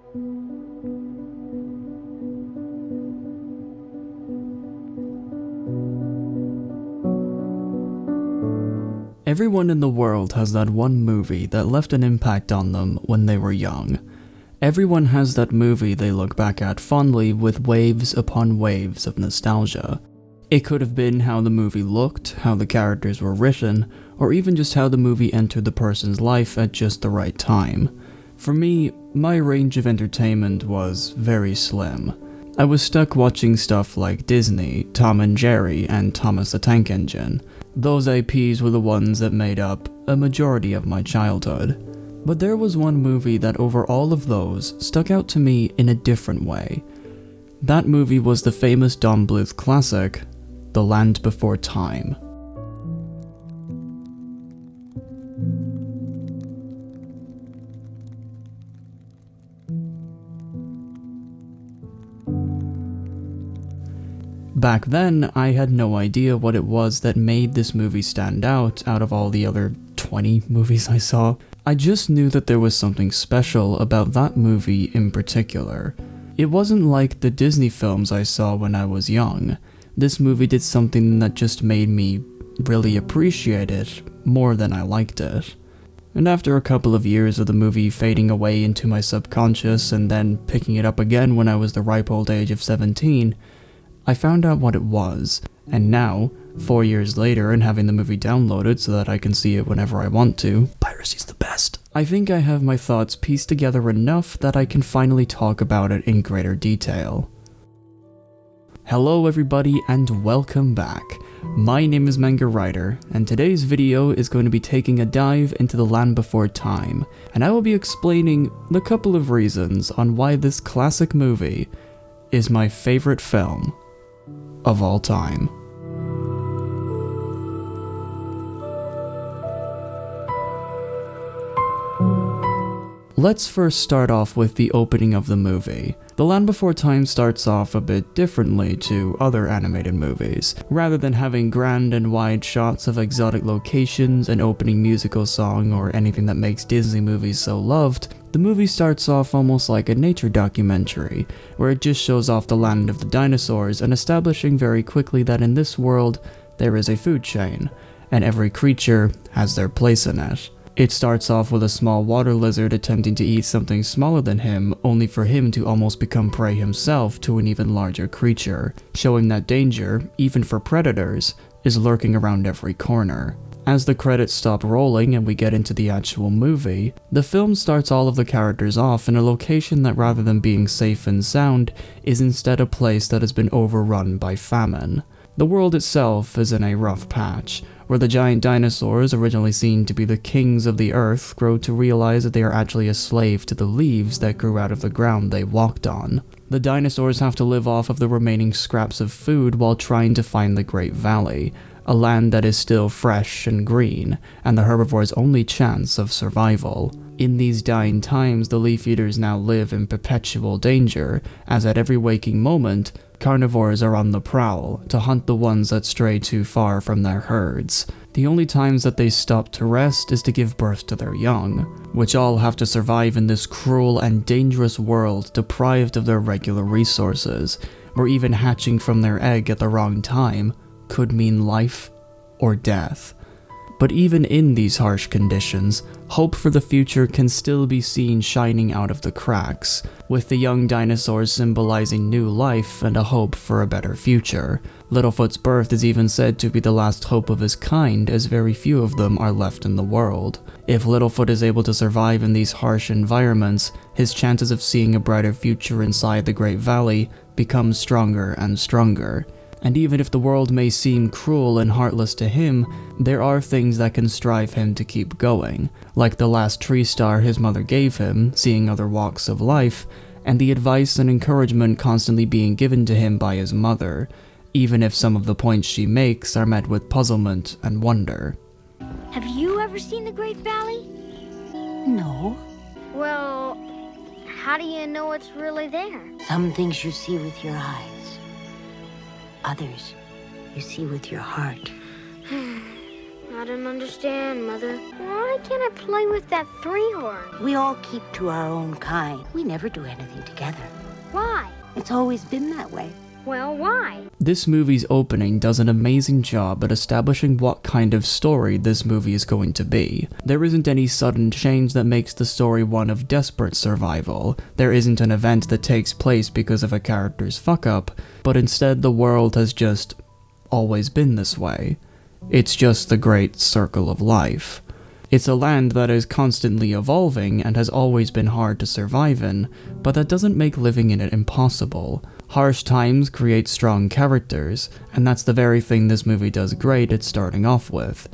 Everyone in the world has that one movie that left an impact on them when they were young. Everyone has that movie they look back at fondly with waves upon waves of nostalgia. It could have been how the movie looked, how the characters were written, or even just how the movie entered the person's life at just the right time. For me, my range of entertainment was very slim. I was stuck watching stuff like Disney, Tom and Jerry, and Thomas the Tank Engine. Those IPs were the ones that made up a majority of my childhood. But there was one movie that over all of those stuck out to me in a different way. That movie was the famous Don Bluth classic, The Land Before Time. Back then, I had no idea what it was that made this movie stand out of all the other 20 movies I saw. I just knew that there was something special about that movie in particular. It wasn't like the Disney films I saw when I was young. This movie did something that just made me really appreciate it more than I liked it. And after a couple of years of the movie fading away into my subconscious and then picking it up again when I was the ripe old age of 17, I found out what it was, and now, 4 years later and having the movie downloaded so that I can see it whenever I want to, piracy's the best, I think I have my thoughts pieced together enough that I can finally talk about it in greater detail. Hello everybody and welcome back. My name is Manga Writer, and today's video is going to be taking a dive into The Land Before Time, and I will be explaining the couple of reasons on why this classic movie is my favorite film of all time. Let's first start off with the opening of the movie. The Land Before Time starts off a bit differently to other animated movies. Rather than having grand and wide shots of exotic locations, an opening musical song, or anything that makes Disney movies so loved, the movie starts off almost like a nature documentary, where it just shows off the land of the dinosaurs and establishing very quickly that in this world, there is a food chain, and every creature has their place in it. It starts off with a small water lizard attempting to eat something smaller than him, only for him to almost become prey himself to an even larger creature, showing that danger, even for predators, is lurking around every corner. As the credits stop rolling and we get into the actual movie, the film starts all of the characters off in a location that rather than being safe and sound, is instead a place that has been overrun by famine. The world itself is in a rough patch, where the giant dinosaurs, originally seen to be the kings of the earth, grow to realize that they are actually a slave to the leaves that grew out of the ground they walked on. The dinosaurs have to live off of the remaining scraps of food while trying to find the Great Valley, a land that is still fresh and green, and the herbivores' only chance of survival. In these dying times, the leaf eaters now live in perpetual danger, as at every waking moment, carnivores are on the prowl to hunt the ones that stray too far from their herds. The only times that they stop to rest is to give birth to their young, which all have to survive in this cruel and dangerous world deprived of their regular resources, where even hatching from their egg at the wrong time could mean life or death. But even in these harsh conditions, hope for the future can still be seen shining out of the cracks, with the young dinosaurs symbolizing new life and a hope for a better future. Littlefoot's birth is even said to be the last hope of his kind, as very few of them are left in the world. If Littlefoot is able to survive in these harsh environments, his chances of seeing a brighter future inside the Great Valley become stronger and stronger. And even if the world may seem cruel and heartless to him, there are things that can strive him to keep going, like the last tree star his mother gave him, seeing other walks of life, and the advice and encouragement constantly being given to him by his mother, even if some of the points she makes are met with puzzlement and wonder. Have you ever seen the Great Valley? No. Well, how do you know it's really there? Some things you see with your eyes. Others you see with your heart. I don't understand, Mother. Why can't I play with that three-horn? We all keep to our own kind. We never do anything together. Why? It's always been that way. Well, why? This movie's opening does an amazing job at establishing what kind of story this movie is going to be. There isn't any sudden change that makes the story one of desperate survival. There isn't an event that takes place because of a character's fuck-up, but instead the world has just always been this way. It's just the great circle of life. It's a land that is constantly evolving and has always been hard to survive in, but that doesn't make living in it impossible. Harsh times create strong characters, and that's the very thing this movie does great at starting off with.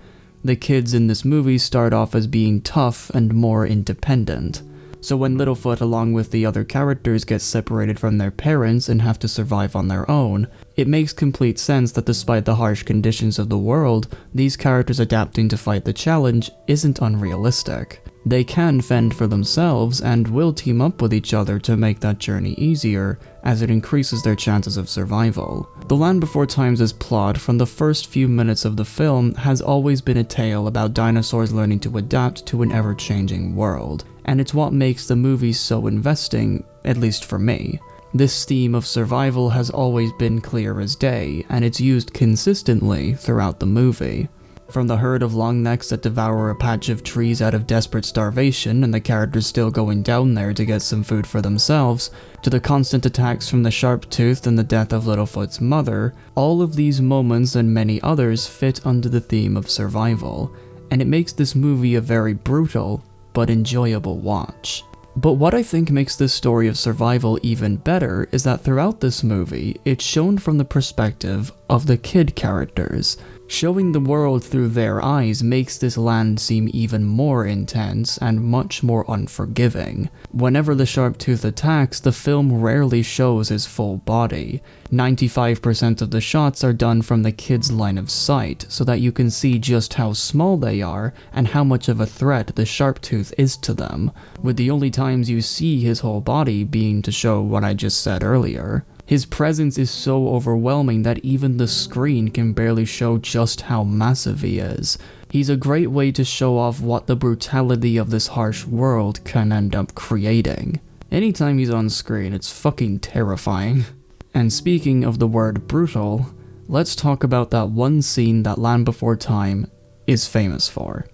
The kids in this movie start off as being tough and more independent. So when Littlefoot along with the other characters get separated from their parents and have to survive on their own, it makes complete sense that despite the harsh conditions of the world, these characters adapting to fight the challenge isn't unrealistic. They can fend for themselves and will team up with each other to make that journey easier, as it increases their chances of survival. The Land Before Times' plot from the first few minutes of the film has always been a tale about dinosaurs learning to adapt to an ever-changing world, and it's what makes the movie so investing, at least for me. This theme of survival has always been clear as day, and it's used consistently throughout the movie. From the herd of longnecks that devour a patch of trees out of desperate starvation and the characters still going down there to get some food for themselves, to the constant attacks from the sharp-toothed and the death of Littlefoot's mother, all of these moments and many others fit under the theme of survival, and it makes this movie a very brutal but enjoyable watch. But what I think makes this story of survival even better is that throughout this movie, it's shown from the perspective of the kid characters. Showing the world through their eyes makes this land seem even more intense and much more unforgiving. Whenever the sharp-tooth attacks, the film rarely shows his full body. 95% of the shots are done from the kid's line of sight, so that you can see just how small they are and how much of a threat the sharp-tooth is to them, with the only times you see his whole body being to show what I just said earlier. His presence is so overwhelming that even the screen can barely show just how massive he is. He's a great way to show off what the brutality of this harsh world can end up creating. Anytime he's on screen, it's fucking terrifying. And speaking of the word brutal, let's talk about that one scene that Land Before Time is famous for.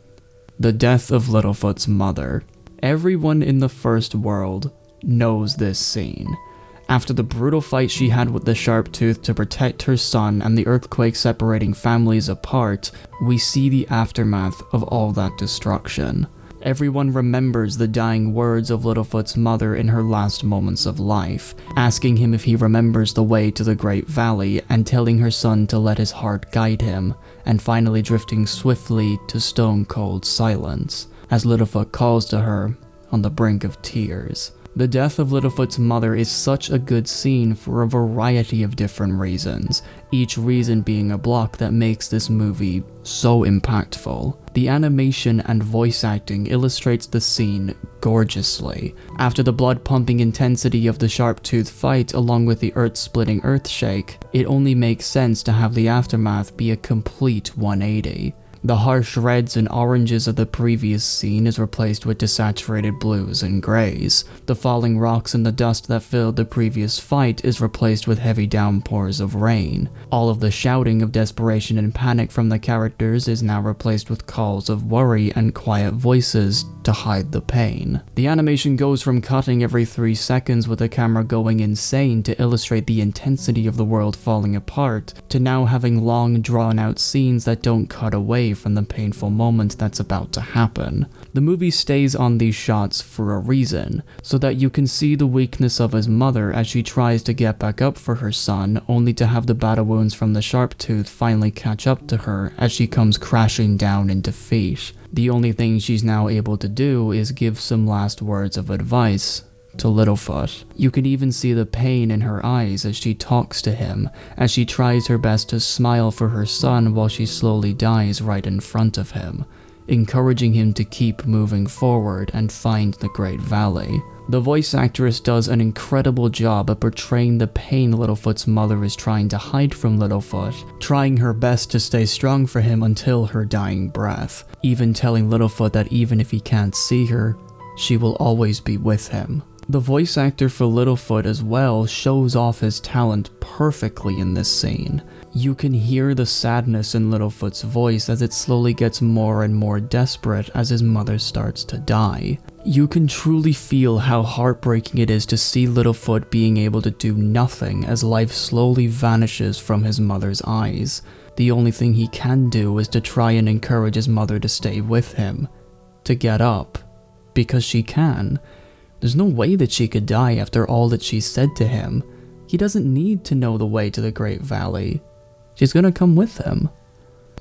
The death of Littlefoot's mother. Everyone in the first world knows this scene. After the brutal fight she had with the sharp-tooth to protect her son and the earthquake separating families apart, we see the aftermath of all that destruction. Everyone remembers the dying words of Littlefoot's mother in her last moments of life, asking him if he remembers the way to the Great Valley and telling her son to let his heart guide him, and finally drifting swiftly to stone-cold silence, as Littlefoot calls to her on the brink of tears. The death of Littlefoot's mother is such a good scene for a variety of different reasons, each reason being a block that makes this movie so impactful. The animation and voice acting illustrates the scene gorgeously. After the blood-pumping intensity of the sharp-tooth fight along with the earth-splitting earthshake, it only makes sense to have the aftermath be a complete 180. The harsh reds and oranges of the previous scene is replaced with desaturated blues and grays. The falling rocks and the dust that filled the previous fight is replaced with heavy downpours of rain. All of the shouting of desperation and panic from the characters is now replaced with calls of worry and quiet voices to hide the pain. The animation goes from cutting every 3 seconds with the camera going insane to illustrate the intensity of the world falling apart, to now having long drawn-out scenes that don't cut away from the painful moment that's about to happen. The movie stays on these shots for a reason, so that you can see the weakness of his mother as she tries to get back up for her son, only to have the battle wounds from the sharp-tooth finally catch up to her as she comes crashing down in defeat. The only thing she's now able to do is give some last words of advice to Littlefoot. You can even see the pain in her eyes as she talks to him, as she tries her best to smile for her son while she slowly dies right in front of him, encouraging him to keep moving forward and find the Great Valley. The voice actress does an incredible job at portraying the pain Littlefoot's mother is trying to hide from Littlefoot, trying her best to stay strong for him until her dying breath, even telling Littlefoot that even if he can't see her, she will always be with him. The voice actor for Littlefoot as well shows off his talent perfectly in this scene. You can hear the sadness in Littlefoot's voice as it slowly gets more and more desperate as his mother starts to die. You can truly feel how heartbreaking it is to see Littlefoot being able to do nothing as life slowly vanishes from his mother's eyes. The only thing he can do is to try and encourage his mother to stay with him, to get up, because she can. There's no way that she could die after all that she said to him. He doesn't need to know the way to the Great Valley. She's gonna come with him.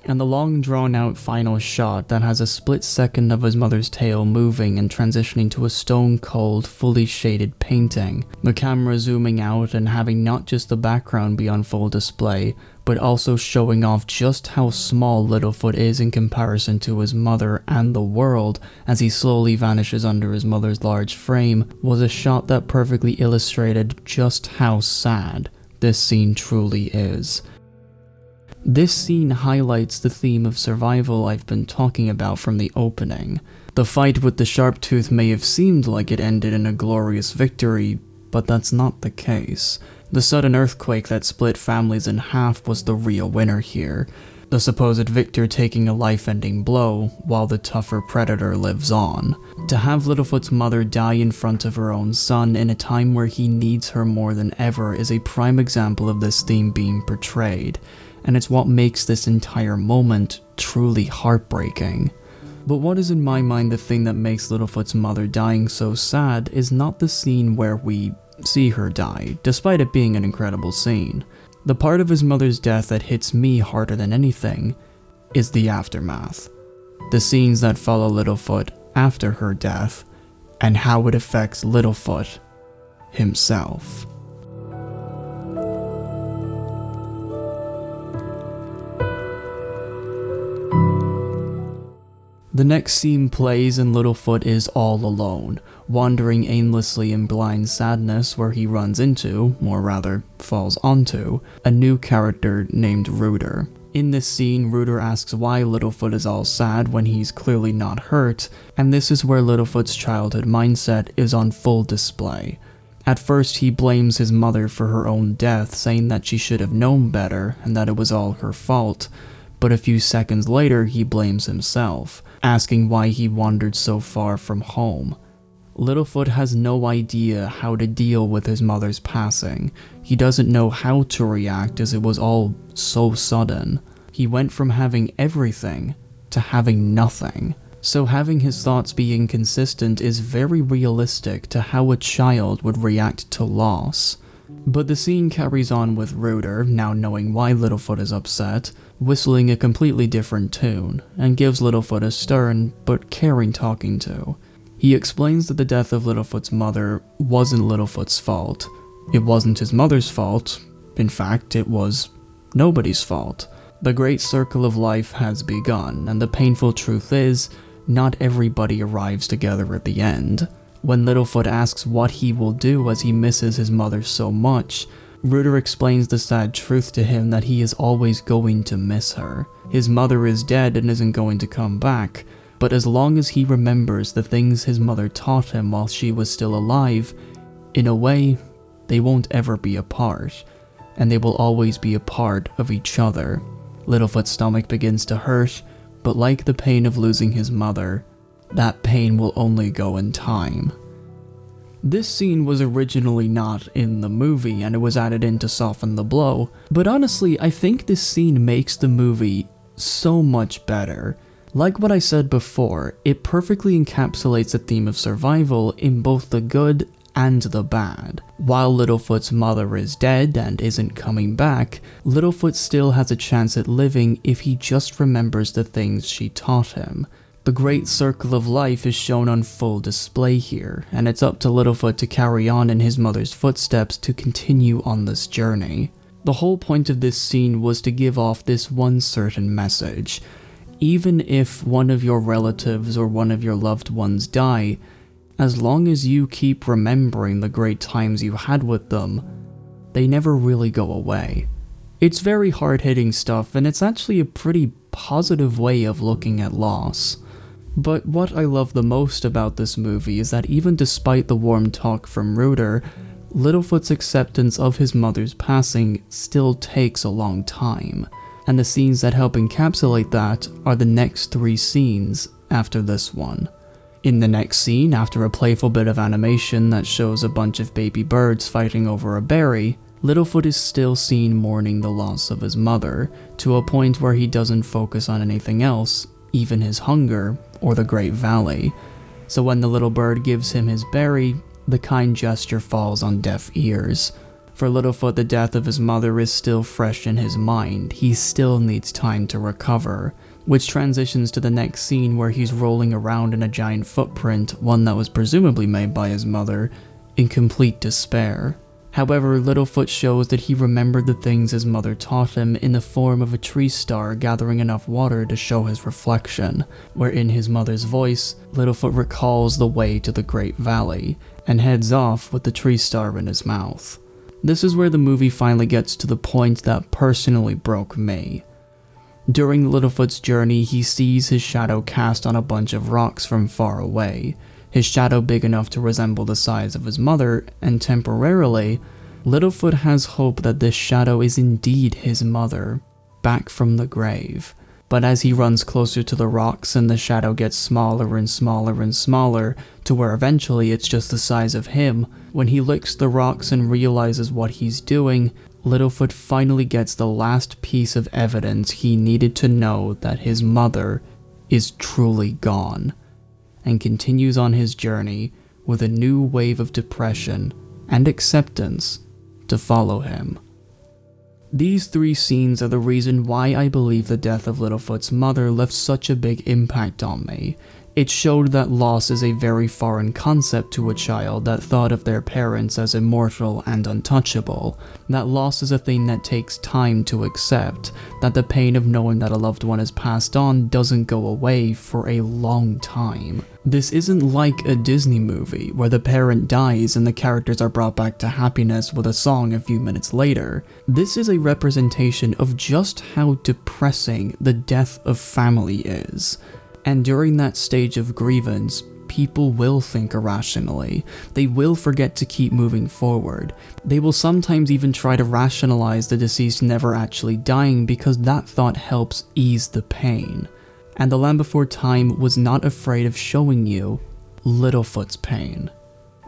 And the long drawn out final shot that has a split second of his mother's tail moving and transitioning to a stone cold, fully shaded painting. The camera zooming out and having not just the background be on full display, but also showing off just how small Littlefoot is in comparison to his mother and the world as he slowly vanishes under his mother's large frame, was a shot that perfectly illustrated just how sad this scene truly is. This scene highlights the theme of survival I've been talking about from the opening. The fight with the Sharptooth may have seemed like it ended in a glorious victory, but that's not the case. The sudden earthquake that split families in half was the real winner here, the supposed victor taking a life-ending blow while the tougher predator lives on. To have Littlefoot's mother die in front of her own son in a time where he needs her more than ever is a prime example of this theme being portrayed, and it's what makes this entire moment truly heartbreaking. But what is in my mind the thing that makes Littlefoot's mother dying so sad is not the scene where we see her die, despite it being an incredible scene. The part of his mother's death that hits me harder than anything is the aftermath. The scenes that follow Littlefoot after her death, and how it affects Littlefoot himself. The next scene plays and Littlefoot is all alone, wandering aimlessly in blind sadness where he runs into, or rather, falls onto, a new character named Rooter. In this scene, Rooter asks why Littlefoot is all sad when he's clearly not hurt, and this is where Littlefoot's childhood mindset is on full display. At first, he blames his mother for her own death, saying that she should have known better and that it was all her fault. But a few seconds later, he blames himself, asking why he wandered so far from home. Littlefoot has no idea how to deal with his mother's passing. He doesn't know how to react as it was all so sudden. He went from having everything to having nothing. So having his thoughts be inconsistent is very realistic to how a child would react to loss. But the scene carries on with Rooter, now knowing why Littlefoot is upset, whistling a completely different tune, and gives Littlefoot a stern but caring talking to. He explains that the death of Littlefoot's mother wasn't Littlefoot's fault. It wasn't his mother's fault. In fact, it was nobody's fault. The great circle of life has begun, and the painful truth is, not everybody arrives together at the end. When Littlefoot asks what he will do as he misses his mother so much, Rooter explains the sad truth to him that he is always going to miss her. His mother is dead and isn't going to come back, but as long as he remembers the things his mother taught him while she was still alive, in a way, they won't ever be apart, and they will always be a part of each other. Littlefoot's stomach begins to hurt, but like the pain of losing his mother, that pain will only go in time. This scene was originally not in the movie, and it was added in to soften the blow, but honestly, I think this scene makes the movie so much better. Like what I said before, it perfectly encapsulates the theme of survival in both the good and the bad. While Littlefoot's mother is dead and isn't coming back, Littlefoot still has a chance at living if he just remembers the things she taught him. The great circle of life is shown on full display here, and it's up to Littlefoot to carry on in his mother's footsteps to continue on this journey. The whole point of this scene was to give off this one certain message. Even if one of your relatives or one of your loved ones die, as long as you keep remembering the great times you had with them, they never really go away. It's very hard-hitting stuff, and it's actually a pretty positive way of looking at loss. But what I love the most about this movie is that even despite the warm talk from Reuter, Littlefoot's acceptance of his mother's passing still takes a long time, and the scenes that help encapsulate that are the next 3 scenes after this one. In the next scene, after a playful bit of animation that shows a bunch of baby birds fighting over a berry, Littlefoot is still seen mourning the loss of his mother, to a point where he doesn't focus on anything else, even his hunger or the Great Valley. So when the little bird gives him his berry, the kind gesture falls on deaf ears. For Littlefoot, the death of his mother is still fresh in his mind. He still needs time to recover, which transitions to the next scene where he's rolling around in a giant footprint, one that was presumably made by his mother, in complete despair. However, Littlefoot shows that he remembered the things his mother taught him in the form of a tree star gathering enough water to show his reflection, where in his mother's voice, Littlefoot recalls the way to the Great Valley, and heads off with the tree star in his mouth. This is where the movie finally gets to the point that personally broke me. During Littlefoot's journey, he sees his shadow cast on a bunch of rocks from far away, his shadow big enough to resemble the size of his mother, and temporarily, Littlefoot has hope that this shadow is indeed his mother, back from the grave. But as he runs closer to the rocks and the shadow gets smaller and smaller and smaller, to where eventually it's just the size of him, when he licks the rocks and realizes what he's doing, Littlefoot finally gets the last piece of evidence he needed to know that his mother is truly gone, and continues on his journey with a new wave of depression and acceptance to follow him. These 3 scenes are the reason why I believe the death of Littlefoot's mother left such a big impact on me. It showed that loss is a very foreign concept to a child that thought of their parents as immortal and untouchable, that loss is a thing that takes time to accept, that the pain of knowing that a loved one has passed on doesn't go away for a long time. This isn't like a Disney movie, where the parent dies and the characters are brought back to happiness with a song a few minutes later. This is a representation of just how depressing the death of family is. And during that stage of grievance, people will think irrationally. They will forget to keep moving forward. They will sometimes even try to rationalize the deceased never actually dying because that thought helps ease the pain. And The Land Before Time was not afraid of showing you Littlefoot's pain.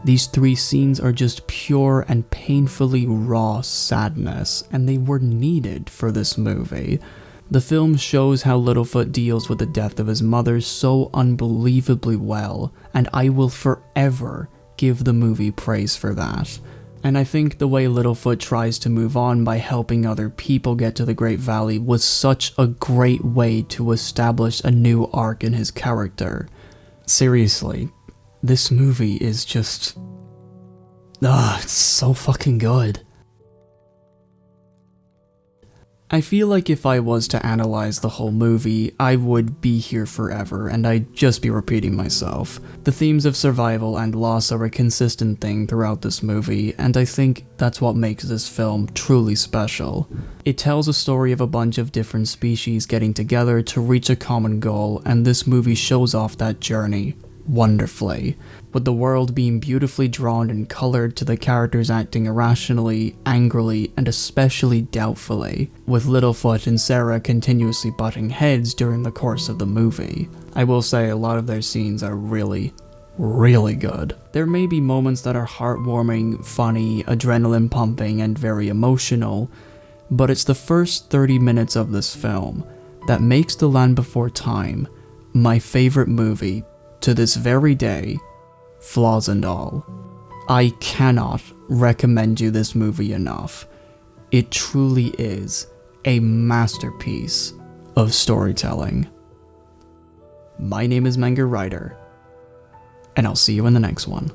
These 3 scenes are just pure and painfully raw sadness, and they were needed for this movie. The film shows how Littlefoot deals with the death of his mother so unbelievably well, and I will forever give the movie praise for that. And I think the way Littlefoot tries to move on by helping other people get to the Great Valley was such a great way to establish a new arc in his character. Seriously, this movie is just... it's so fucking good. I feel like if I was to analyze the whole movie, I would be here forever, and I'd just be repeating myself. The themes of survival and loss are a consistent thing throughout this movie, and I think that's what makes this film truly special. It tells a story of a bunch of different species getting together to reach a common goal, and this movie shows off that journey wonderfully, with the world being beautifully drawn and colored to the characters acting irrationally, angrily, and especially doubtfully, with Littlefoot and Sarah continuously butting heads during the course of the movie. I will say a lot of their scenes are really good. There may be moments that are heartwarming, funny, adrenaline pumping, and very emotional, but it's the first 30 minutes of this film that makes The Land Before Time my favorite movie to this very day, flaws and all. I cannot recommend you this movie enough. It truly is a masterpiece of storytelling. My name is Manga Writer, and I'll see you in the next one.